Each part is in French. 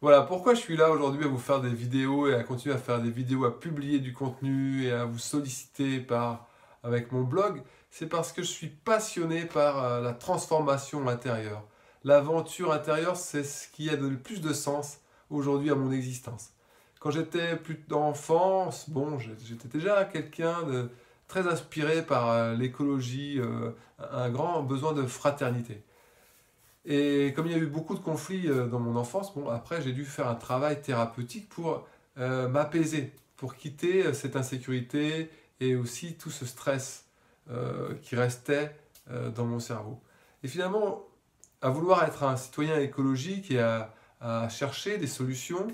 Voilà, pourquoi je suis là aujourd'hui à vous faire des vidéos et à continuer à faire des vidéos, à publier du contenu et à vous solliciter avec mon blog, c'est parce que je suis passionné par la transformation intérieure. L'aventure intérieure, c'est ce qui a le plus de sens aujourd'hui à mon existence. Quand j'étais plus enfant, bon, j'étais déjà quelqu'un de très inspiré par l'écologie, un grand besoin de fraternité. Et comme il y a eu beaucoup de conflits dans mon enfance, bon, après j'ai dû faire un travail thérapeutique pour m'apaiser, pour quitter cette insécurité et aussi tout ce stress qui restait dans mon cerveau. Et finalement, à vouloir être un citoyen écologique et à chercher des solutions,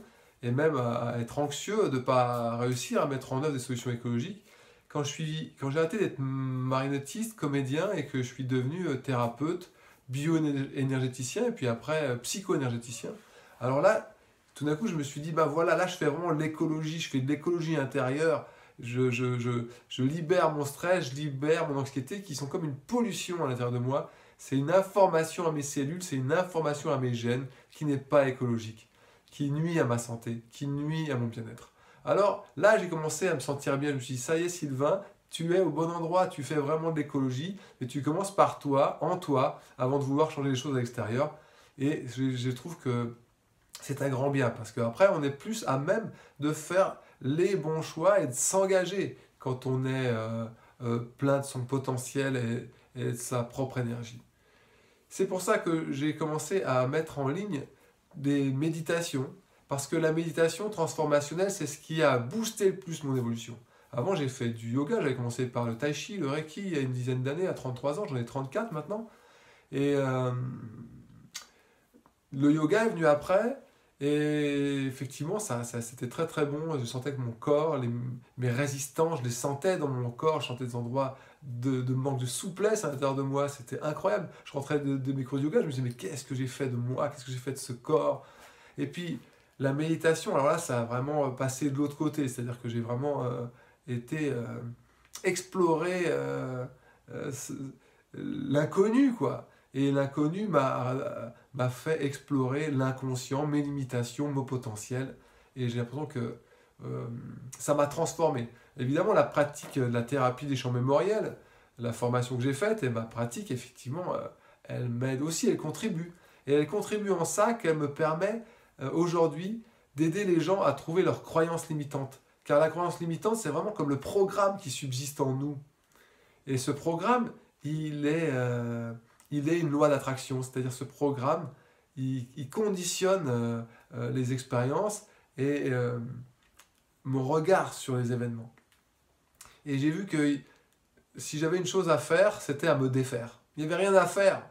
et même à être anxieux de ne pas réussir à mettre en œuvre des solutions écologiques, quand j'ai arrêté d'être marionnettiste, comédien, et que je suis devenu thérapeute, bioénergéticien, et puis après psycho-énergéticien, alors là, tout d'un coup, je me suis dit, ben voilà, là, je fais vraiment l'écologie, je fais de l'écologie intérieure, je libère mon stress, je libère mon anxiété, qui sont comme une pollution à l'intérieur de moi. C'est une information à mes cellules, c'est une information à mes gènes qui n'est pas écologique, qui nuit à ma santé, qui nuit à mon bien-être. Alors là, j'ai commencé à me sentir bien. Je me suis dit, ça y est, Sylvain, tu es au bon endroit, tu fais vraiment de l'écologie, mais tu commences par toi, en toi, avant de vouloir changer les choses à l'extérieur. Et je trouve que c'est un grand bien, parce qu'après, on est plus à même de faire les bons choix et de s'engager quand on est plein de son potentiel et de sa propre énergie. C'est pour ça que j'ai commencé à mettre en ligne des méditations, parce que la méditation transformationnelle, c'est ce qui a boosté le plus mon évolution. Avant, j'ai fait du yoga, j'avais commencé par le tai chi, le reiki, il y a une dizaine d'années, à 33 ans, j'en ai 34 maintenant. Et le yoga est venu après, et effectivement, ça c'était très très bon. Je sentais que mon corps, mes résistants, je les sentais dans mon corps. Je sentais des endroits de manque de souplesse à l'intérieur de moi. C'était incroyable. Je rentrais de mes cours de yoga, je me disais, mais qu'est-ce que j'ai fait de moi? Qu'est-ce que j'ai fait de ce corps? Et puis, la méditation, alors là, ça a vraiment passé de l'autre côté. C'est-à-dire que j'ai vraiment été explorer ce- l'inconnu, quoi. Et l'inconnu m'a fait explorer l'inconscient, mes limitations, mon potentiel. Et j'ai l'impression que euh, ça m'a transformé. Évidemment, la pratique de la thérapie des champs mémoriels, la formation que j'ai faite et ma pratique, effectivement, elle m'aide aussi, elle contribue. Et elle contribue en ça qu'elle me permet aujourd'hui d'aider les gens à trouver leurs croyances limitantes. Car la croyance limitante, c'est vraiment comme le programme qui subsiste en nous. Et ce programme, il est une loi d'attraction. C'est-à-dire ce programme, il conditionne les expériences et mon regard sur les événements. Et j'ai vu que si j'avais une chose à faire, c'était à me défaire. Il n'y avait rien à faire.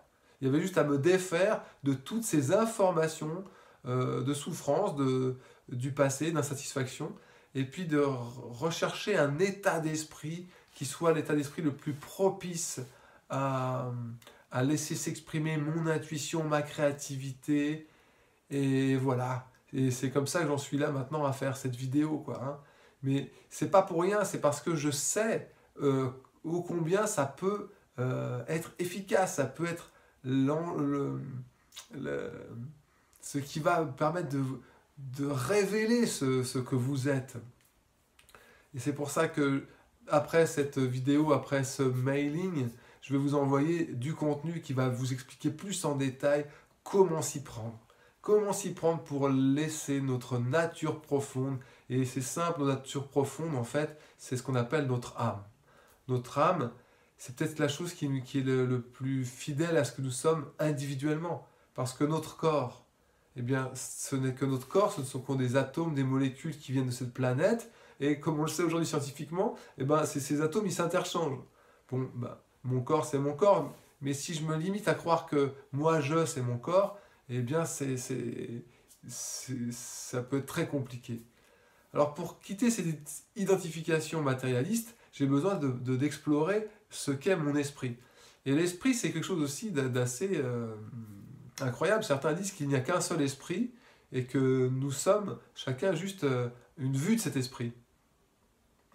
Il y avait juste à me défaire de toutes ces informations de souffrance, du passé, d'insatisfaction, et puis de rechercher un état d'esprit qui soit l'état d'esprit le plus propice à, à laisser s'exprimer mon intuition, ma créativité, et voilà. Et c'est comme ça que j'en suis là maintenant à faire cette vidéo, quoi, hein. Mais c'est pas pour rien, c'est parce que je sais ô combien ça peut être efficace, ça peut être le- ce qui va permettre de révéler ce que vous êtes. Et c'est pour ça que après cette vidéo, après ce mailing, je vais vous envoyer du contenu qui va vous expliquer plus en détail comment s'y prendre. Comment s'y prendre pour laisser notre nature profonde. Et c'est simple, notre nature profonde, en fait, c'est ce qu'on appelle notre âme. Notre âme, c'est peut-être la chose qui est le plus fidèle à ce que nous sommes individuellement. Parce que notre corps, eh bien, ce n'est que notre corps, ce ne sont que des atomes, des molécules qui viennent de cette planète. Et comme on le sait aujourd'hui scientifiquement, eh ben, ces atomes, ils s'interchangent. Bon, ben, mon corps, c'est mon corps. Mais si je me limite à croire que moi, c'est mon corps, eh bien, ça peut être très compliqué. Alors pour quitter cette identification matérialiste, j'ai besoin d'explorer ce qu'est mon esprit. Et l'esprit, c'est quelque chose aussi d'assez incroyable. Certains disent qu'il n'y a qu'un seul esprit et que nous sommes chacun juste une vue de cet esprit,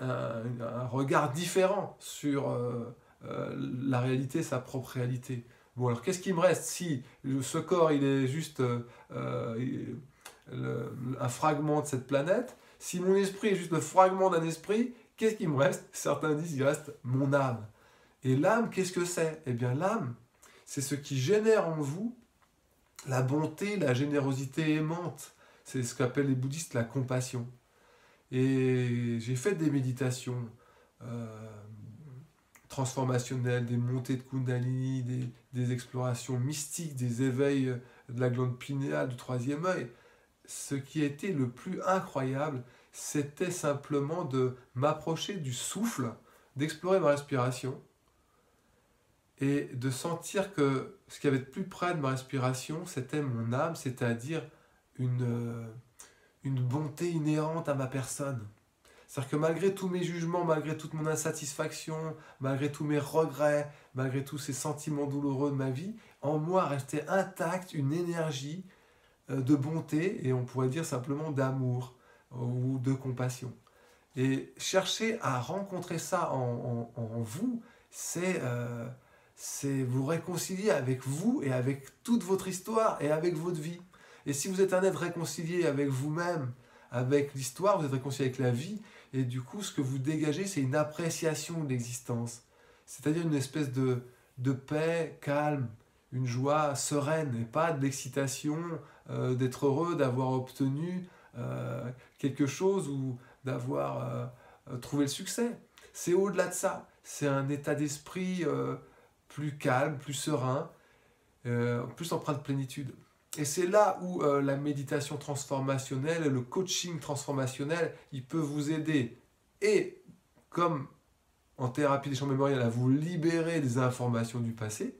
un regard différent sur la réalité, sa propre réalité. Bon, alors qu'est-ce qui me reste si ce corps, il est juste un fragment de cette planète, si mon esprit est juste le fragment d'un esprit, qu'est-ce qui me reste? Certains disent qu'il reste mon âme. Et l'âme, qu'est-ce que c'est? Eh bien l'âme, c'est ce qui génère en vous la bonté, la générosité aimante. C'est ce qu'appellent les bouddhistes la compassion. Et j'ai fait des méditations transformationnelles, des montées de Kundalini, des explorations mystiques, des éveils de la glande pinéale, du troisième œil. Ce qui a été le plus incroyable, c'était simplement de m'approcher du souffle, d'explorer ma respiration et de sentir que ce qui avait de plus près de ma respiration, c'était mon âme, c'est-à-dire une bonté inhérente à ma personne. C'est-à-dire que malgré tous mes jugements, malgré toute mon insatisfaction, malgré tous mes regrets, malgré tous ces sentiments douloureux de ma vie, en moi restait intacte une énergie de bonté, et on pourrait dire simplement d'amour ou de compassion. Et chercher à rencontrer ça en vous, c'est vous réconcilier avec vous et avec toute votre histoire et avec votre vie. Et si vous êtes un être réconcilié avec vous-même, avec l'histoire, vous êtes réconcilié avec la vie, et du coup, ce que vous dégagez, c'est une appréciation de l'existence. C'est-à-dire une espèce de paix calme, une joie sereine, et pas de l'excitation, d'être heureux, d'avoir obtenu quelque chose ou d'avoir trouvé le succès. C'est au-delà de ça. C'est un état d'esprit plus calme, plus serein, plus empreint de plénitude. Et c'est là où la méditation transformationnelle et le coaching transformationnel, il peut vous aider. Et comme en thérapie des champs mémoriels, à vous libérer des informations du passé,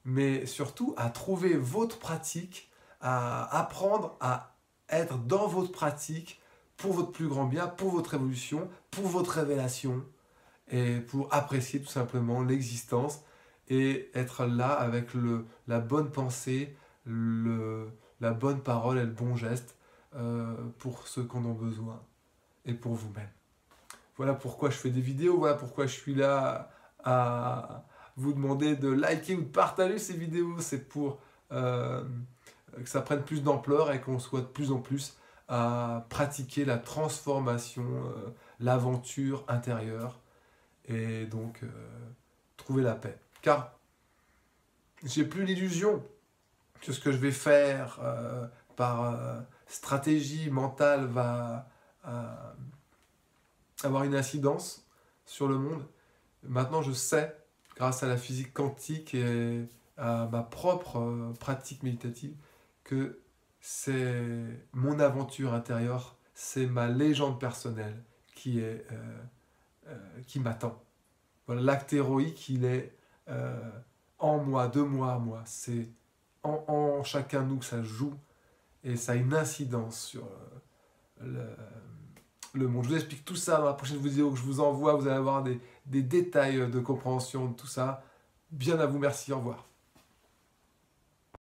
mais surtout à trouver votre pratique, à apprendre à être dans votre pratique pour votre plus grand bien, pour votre évolution, pour votre révélation, et pour apprécier tout simplement l'existence et être là avec la bonne pensée, la bonne parole et le bon geste pour ceux qui en ont besoin et pour vous-même. Voilà pourquoi je fais des vidéos, voilà pourquoi je suis là à vous demander de liker ou de partager ces vidéos. C'est pour que ça prenne plus d'ampleur et qu'on soit de plus en plus à pratiquer la transformation, l'aventure intérieure et donc trouver la paix. Car j'ai plus l'illusion que ce que je vais faire par stratégie mentale va avoir une incidence sur le monde. Maintenant, je sais, grâce à la physique quantique et à ma propre pratique méditative, que c'est mon aventure intérieure, c'est ma légende personnelle qui m'attend. Voilà, l'acte héroïque, il est en moi, de moi à moi. C'est en chacun de nous que ça joue et ça a une incidence sur le monde. Je vous explique tout ça dans la prochaine vidéo que je vous envoie. Vous allez avoir des détails de compréhension de tout ça. Bien à vous, merci, au revoir.